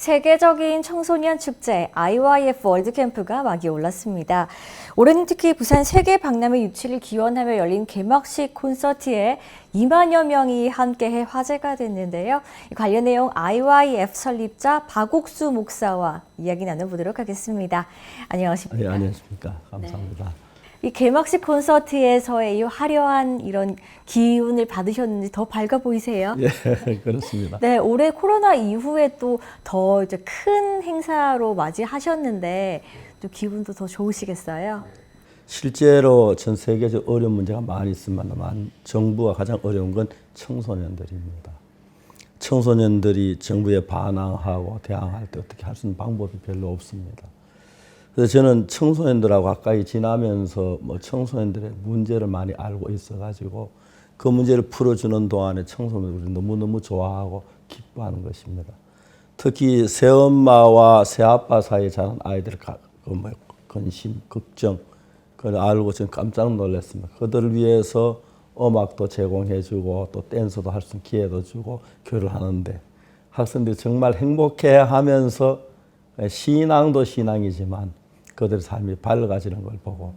세계적인 청소년 축제 IYF 월드캠프가 막이 올랐습니다. 올해는 특히 부산 세계 박람회 유치를 기원하며 열린 개막식 콘서트에 2만여 명이 함께해 화제가 됐는데요. 관련 내용 IYF 설립자 박옥수 목사와 이야기 나눠보도록 하겠습니다. 안녕하십니까? 네, 안녕하십니까? 감사합니다. 이 개막식 콘서트에서의 이 화려한 이런 기운을 받으셨는지 더 밝아 보이세요? 예, 그렇습니다. 네, 올해 코로나 이후에 또 더 이제 큰 행사로 맞이하셨는데 또 기분도 더 좋으시겠어요? 실제로 전 세계적 어려운 문제가 많이 있습니다만 정부가 가장 어려운 건 청소년들입니다. 청소년들이 정부에 반항하고 대항할 때 어떻게 할 수 있는 방법이 별로 없습니다. 그래서 저는 청소년들하고 가까이 지나면서 청소년들의 문제를 많이 알고 있어가지고 그 문제를 풀어주는 동안에 청소년들이 너무너무 좋아하고 기뻐하는 것입니다. 특히 새엄마와 새아빠 사이에 자란 아이들의 관심, 걱정, 그걸 알고 저는 깜짝 놀랐습니다. 그들을 위해서 음악도 제공해주고 또 댄스도 할 수 있는 기회도 주고 교류를 하는데 학생들이 정말 행복해하면서 신앙도 신앙이지만 그들의 삶이 밝아지는 걸 보고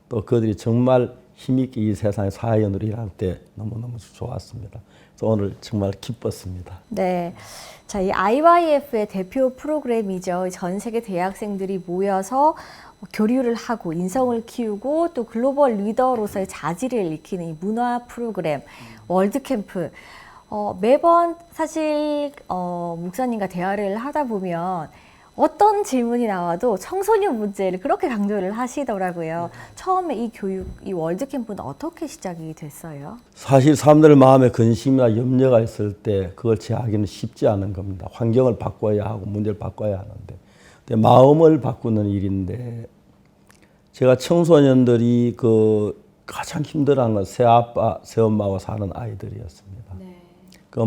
또 그들이 정말 힘있게 이 세상의 사회인으로 일할 때 너무너무 좋았습니다. 그래서 오늘 정말 기뻤습니다. 네. 자, 이 IYF의 대표 프로그램이죠. 전 세계 대학생들이 모여서 교류를 하고 인성을 키우고 또 글로벌 리더로서의 자질을 익히는 이 문화 프로그램 월드캠프. 매번 사실 목사님과 대화를 하다 보면 어떤 질문이 나와도 청소년 문제를 그렇게 강조를 하시더라고요. 처음에 이 교육, 이 월드캠프는 어떻게 시작이 됐어요? 사실 사람들 마음에 근심이나 염려가 있을 때 그걸 제하기는 쉽지 않은 겁니다. 환경을 바꿔야 하고 문제를 바꿔야 하는데 근데 마음을 바꾸는 일인데 제가 청소년들이 그 가장 힘들어하는 건 새아빠, 새엄마와 사는 아이들이었습니다. 그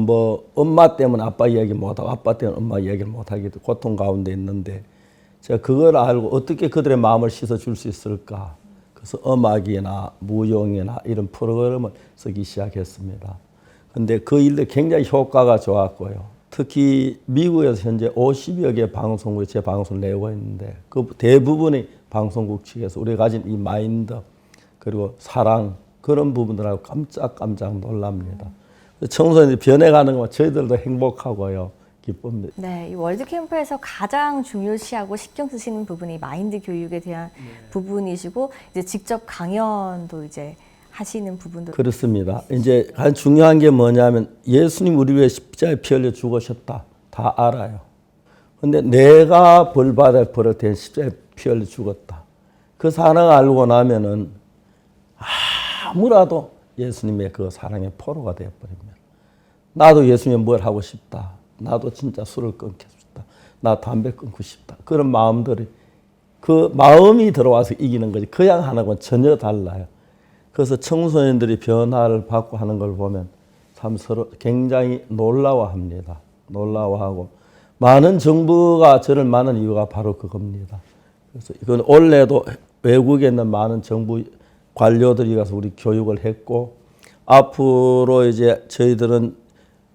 엄마 때문에 아빠 이야기 못하고 아빠 때문에 엄마 이야기를 못하게 고통 가운데 있는데 제가 그걸 알고 어떻게 그들의 마음을 씻어줄 수 있을까. 그래서 음악이나 무용이나 이런 프로그램을 쓰기 시작했습니다. 근데 그 일도 굉장히 효과가 좋았고요. 특히 미국에서 현재 50여 개 방송국이 제 방송을 내고 있는데 그 대부분의 방송국 측에서 우리가 가진 이 마인드 그리고 사랑 그런 부분들하고 깜짝 놀랍니다. 청소년들이 변해가는 거 저희들도 행복하고요. 기쁩니다. 네, 이 월드캠프에서 가장 중요시하고 신경 쓰시는 부분이 마인드 교육에 대한 부분이시고 이제 직접 강연도 이제 하시는 부분도 그렇습니다. 이제 가장 중요한 게 뭐냐면 예수님 우리 위해 십자가에 피 흘려 죽으셨다. 다 알아요. 근데 내가 벌 받을 벌을 대한 십자가에 피 흘려 죽었다. 그 사랑을 알고 나면은 아무라도 예수님의 그 사랑의 포로가 되어버립니다. 나도 예수님 뭘 하고 싶다. 나도 진짜 술을 끊고 싶다. 나 담배 끊고 싶다. 그런 마음들이 그 마음이 들어와서 이기는 거지. 그냥 하는 건 전혀 달라요. 그래서 청소년들이 변화를 받고 하는 걸 보면 참 서로 굉장히 놀라워합니다. 놀라워하고 많은 정부가 저를 많은 이유가 바로 그겁니다. 그래서 이건 원래도 외국에 있는 많은 정부 관료들이 가서 우리 교육을 했고 앞으로 이제 저희들은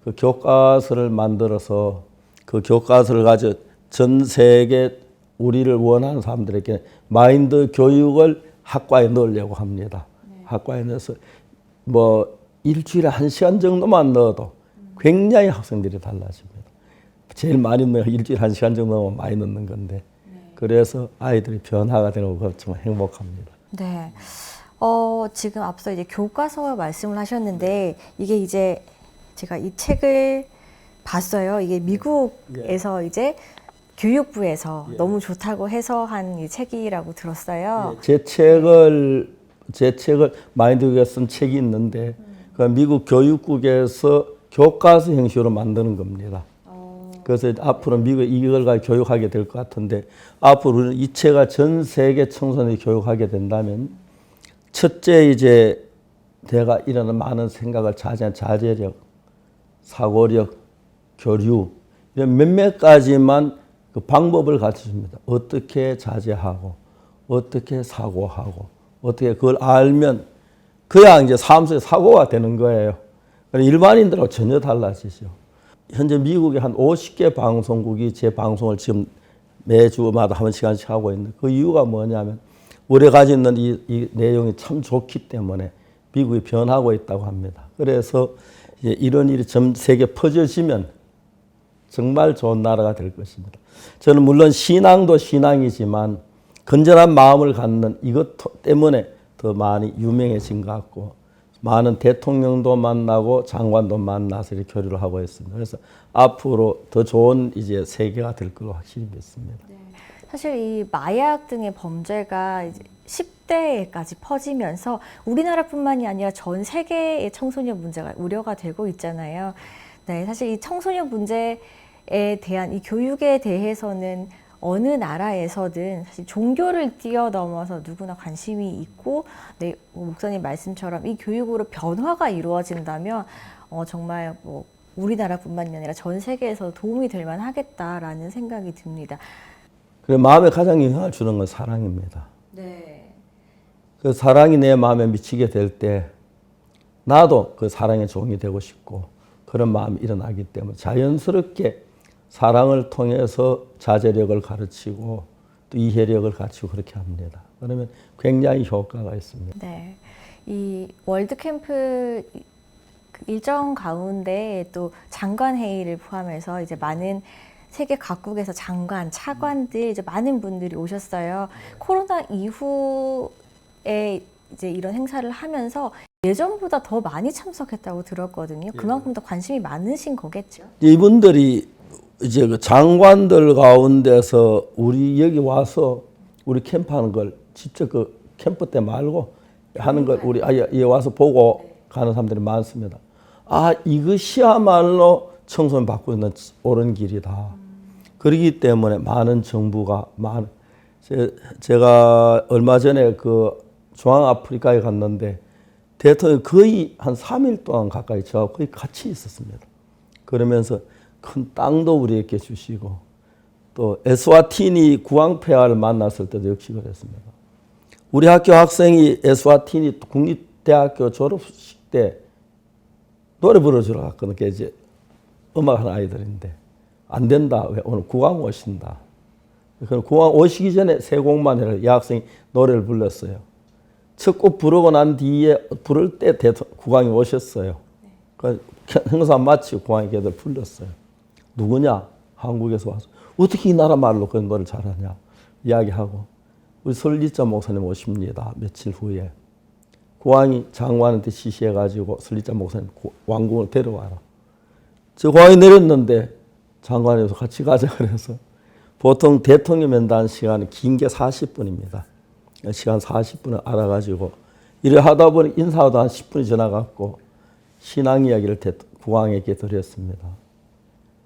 그 교과서를 만들어서 그 교과서를 가지고 전 세계 우리를 원하는 사람들에게 마인드 교육을 학과에 넣으려고 합니다. 학과에 넣어서 일주일에 1시간 정도만 넣어도 굉장히 학생들이 달라집니다. 제일 많이 넣는 일주일에 1시간 정도만 많이 넣는 건데 그래서 아이들이 변화가 되는 거 정말 행복합니다. 네. 지금 앞서 이제 교과서 말씀을 하셨는데 이게 이제 제가 이 책을 봤어요. 이게 미국에서 이제 교육부에서 너무 좋다고 해서 한 이 책이라고 들었어요. 제 책을 마인드교육에 쓴 책이 있는데 그 미국 교육국에서 교과서 형식으로 만드는 겁니다. 그래서 앞으로 미국에 이걸 가지고 교육하게 될 것 같은데 앞으로 우리는 이 책을 전 세계 청소년이 교육하게 된다면 첫째 이제 내가 이런 많은 생각을 자제한 자제력, 사고력, 교류 이런 몇몇 가지만 그 방법을 가르쳐줍니다. 어떻게 자제하고 어떻게 사고하고 어떻게 그걸 알면 그야 이제 삶 속에 사고가 되는 거예요. 일반인들하고 전혀 달라지죠. 현재 미국에 한 50개 방송국이 제 방송을 지금 매주마다 한 시간씩 하고 있는데 그 이유가 뭐냐면 우리가 가지고 있는 이 내용이 참 좋기 때문에 미국이 변하고 있다고 합니다. 그래서 이제 이런 일이 전 세계에 퍼져지면 정말 좋은 나라가 될 것입니다. 저는 물론 신앙도 신앙이지만 건전한 마음을 갖는 이것 때문에 더 많이 유명해진 것 같고 많은 대통령도 만나고 장관도 만나서 이렇게 교류를 하고 있습니다. 그래서 앞으로 더 좋은 이제 세계가 될 걸로 확실히 믿습니다. 네. 사실 이 마약 등의 범죄가 이제 10대까지 퍼지면서 우리나라뿐만이 아니라 전 세계의 청소년 문제가 우려가 되고 있잖아요. 네, 사실 이 청소년 문제에 대한 이 교육에 대해서는 어느 나라에서든 사실 종교를 뛰어넘어서 누구나 관심이 있고, 네, 목사님 말씀처럼 이 교육으로 변화가 이루어진다면 정말 뭐 우리나라뿐만이 아니라 전 세계에서 도움이 될 만하겠다라는 생각이 듭니다. 그리고 마음에 가장 영향을 주는 건 사랑입니다. 네. 그 사랑이 내 마음에 미치게 될 때 나도 그 사랑의 종이 되고 싶고 그런 마음이 일어나기 때문에 자연스럽게 사랑을 통해서 자제력을 가르치고 또 이해력을 갖추고 그렇게 합니다. 그러면 굉장히 효과가 있습니다. 네. 이 월드 캠프 일정 가운데 또 장관 회의를 포함해서 이제 많은 세계 각국에서 장관, 차관들 이제 많은 분들이 오셨어요. 코로나 이후에 이제 이런 행사를 하면서 예전보다 더 많이 참석했다고 들었거든요. 그만큼 더 관심이 많으신 거겠죠. 이분들이 이제 그 장관들 가운데서 우리 여기 와서 우리 캠프하는 걸 직접 그 캠프 때 말고 하는 걸 우리 아예 와서 보고 가는 사람들이 많습니다. 아, 이것이야말로 청소년 바꾸는 옳은 길이다. 그렇기 때문에 많은 정부가 제가 얼마 전에 그 중앙아프리카에 갔는데 대통령이 거의 한 3일 동안 가까이 저하고 거의 같이 있었습니다. 그러면서 큰 땅도 우리에게 주시고 또 에스와티니 구왕폐하를 만났을 때도 역시 그랬습니다. 우리 학교 학생이 에스와티니 국립대학교 졸업식 때 노래 불러주러 갔거든요. 그게 이제 음악하는 아이들인데 안 된다. 왜 오늘 국왕 오신다. 그럼 국왕 오시기 전에 세 곡만 해라. 이 학생이 노래를 불렀어요. 첫 곡 부르고 난 뒤에 부를 때 국왕이 오셨어요. 그 행사 마치고 국왕이 걔들 불렀어요. 누구냐? 한국에서 와서. 어떻게 이 나라 말로 그 노래를 잘하냐? 이야기하고 우리 설리자 목사님 오십니다. 며칠 후에. 국왕이 장관한테 지시해가지고 설리자 목사님 왕궁을 데려와라. 저 국왕이 내렸는데 장관에서 같이 가자 그래서 보통 대통령 면담 시간은 긴 게 40분입니다. 시간 40분을 알아가지고 이래 하다 보니 인사하다 한 10분이 지나갔고 신앙 이야기를 국왕에게 드렸습니다.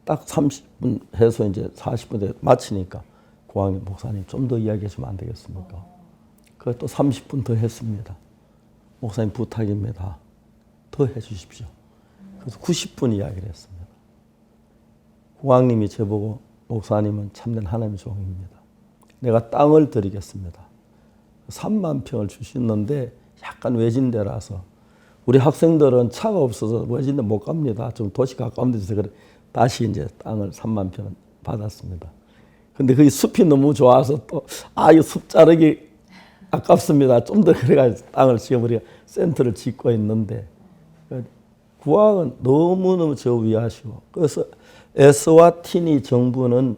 딱 30분 해서 이제 40분 마치니까 국왕이 목사님 좀 더 이야기해 주면 안 되겠습니까? 그걸 또 30분 더 했습니다. 목사님 부탁입니다. 더 해 주십시오. 그래서 90분 이야기를 했습니다. 국왕님이 저보고 목사님은 참된 하나님의 종입니다. 내가 땅을 드리겠습니다. 3만 평을 주셨는데 약간 외진데라서 우리 학생들은 차가 없어서 외진데 못 갑니다. 좀 도시 가까운 데서 그래 다시 이제 땅을 3만 평을 받았습니다. 근데 그 숲이 너무 좋아서 또 이 숲 자르기 아깝습니다. 좀 더 그래가지고 땅을 지어버리고 센터를 짓고 있는데 국왕은 너무너무 저 위하시고 그래서 에스와티니 정부는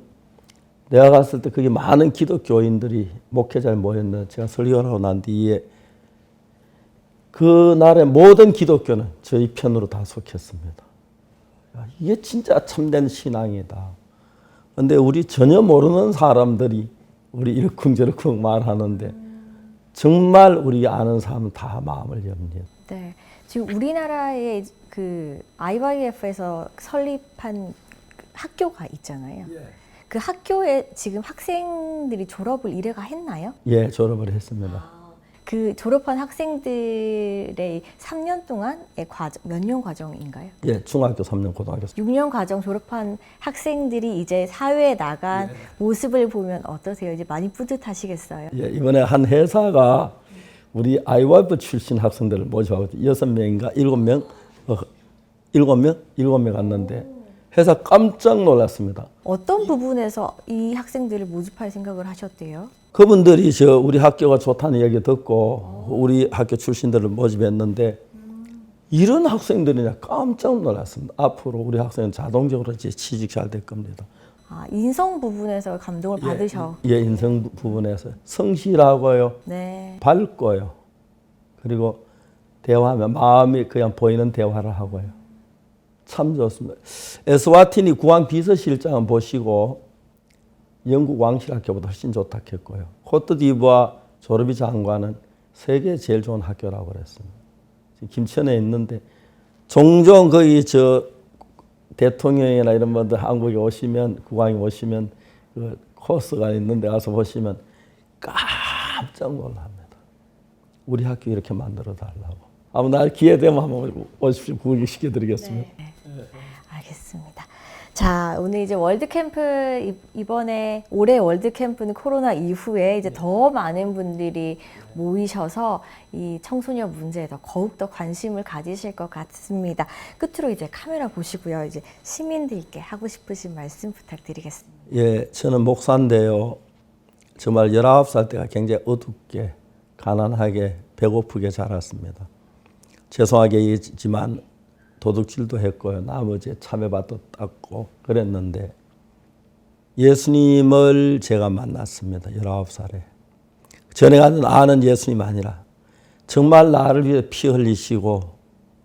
내가 갔을 때 그게 많은 기독교인들이 목회자에 모였는데 제가 설교를 하고 난 뒤에 그 날의 모든 기독교는 저희 편으로 다 속했습니다. 이게 진짜 참된 신앙이다. 근데 우리 전혀 모르는 사람들이 우리 이러쿵저러쿵 말하는데 정말 우리 아는 사람은 다 마음을 엽니다. 네. 지금 우리나라의 그 IYF에서 설립한 학교가 있잖아요. 그 학교에 지금 학생들이 졸업을 1회가 했나요? 예, 졸업을 했습니다. 그 졸업한 학생들의 3년 동안의 과정, 몇 년 과정인가요? 예, 중학교 3년, 고등학교 3년. 6년 과정 졸업한 학생들이 이제 사회에 나간 모습을 보면 어떠세요? 이제 많이 뿌듯하시겠어요? 예, 이번에 한 회사가 우리 IYF 출신 학생들을 모집하고 6명인가 7명? 7명 왔는데 해서 깜짝 놀랐습니다. 어떤 부분에서 이 학생들을 모집할 생각을 하셨대요? 그분들이 우리 학교가 좋다는 얘기 듣고 우리 학교 출신들을 모집했는데 이런 학생들이냐 깜짝 놀랐습니다. 앞으로 우리 학생은 자동적으로 이제 취직 잘 될 겁니다. 아, 인성 부분에서 감동을 받으셔. 예, 인성 부분에서 성실하고요, 네. 밝고요, 그리고 대화하면 마음이 그냥 보이는 대화를 하고요. 참 좋습니다. 에스와티니 국왕 비서실장은 보시고 영국 왕실학교보다 훨씬 좋다 했고요. 코트디부아 조르비 장관은 세계 제일 좋은 학교라고 그랬습니다. 김천에 있는데 종종 거기 대통령이나 이런 분들 한국에 오시면 국왕이 오시면 그 코스가 있는데 가서 보시면 깜짝 놀랍니다. 우리 학교 이렇게 만들어 달라고. 아무 날 기회 되면 한번 오십시오. 구경시켜 드리겠습니다. 네. 알겠습니다. 자, 오늘 이제 월드캠프 이번에 올해 월드캠프는 코로나 이후에 이제 더 많은 분들이 모이셔서 이 청소년 문제에 더욱더 관심을 가지실 것 같습니다. 끝으로 이제 카메라 보시고요. 이제 시민들께 하고 싶으신 말씀 부탁드리겠습니다. 예, 저는 목사인데요. 정말 19살 때가 굉장히 어둡게, 가난하게, 배고프게 자랐습니다. 죄송하게지만 도둑질도 했고요. 나머지 참외밭도 땄고 그랬는데 예수님을 제가 만났습니다. 19살에. 전에 아는 예수님 아니라 정말 나를 위해 피 흘리시고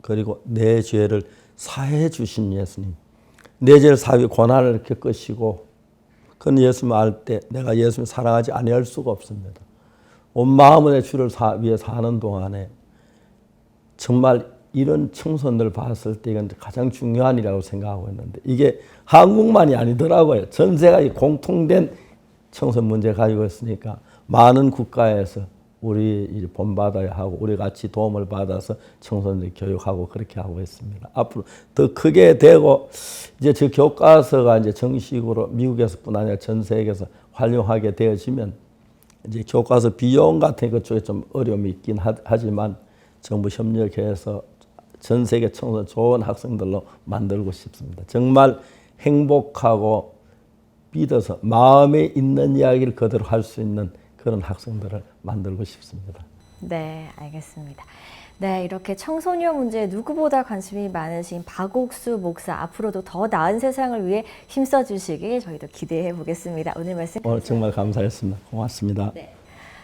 그리고 내 죄를 사해 주신 예수님. 내 죄를 사해 고난을 이렇게 끄시고 그런 예수님 알 때 내가 예수님 사랑하지 아니할 수가 없습니다. 온 마음으로 내 주를 위해 사는 동안에 정말 이런 청소년들 봤을 때 이건 가장 중요한 일이라고 생각하고 있는데 이게 한국만이 아니더라고요. 전 세계가 공통된 청소년 문제 가지고 있으니까 많은 국가에서 우리 본받아야 하고 우리 같이 도움을 받아서 청소년들 교육하고 그렇게 하고 있습니다. 앞으로 더 크게 되고 이제 저 교과서가 이제 정식으로 미국에서뿐 아니라 전 세계에서 활용하게 되어지면 이제 교과서 비용 같은 것 쪽에 좀 어려움이 있긴 하지만 정부 협력해서 전 세계 청소년 좋은 학생들로 만들고 싶습니다. 정말 행복하고 믿어서 마음에 있는 이야기를 그대로 할 수 있는 그런 학생들을 만들고 싶습니다. 네, 알겠습니다. 네, 이렇게 청소년 문제에 누구보다 관심이 많으신 박옥수 목사 앞으로도 더 나은 세상을 위해 힘써 주시길 저희도 기대해 보겠습니다. 오늘 말씀 정말 감사했습니다. 고맙습니다. 네.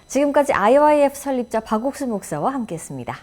지금까지 IYF 설립자 박옥수 목사와 함께했습니다.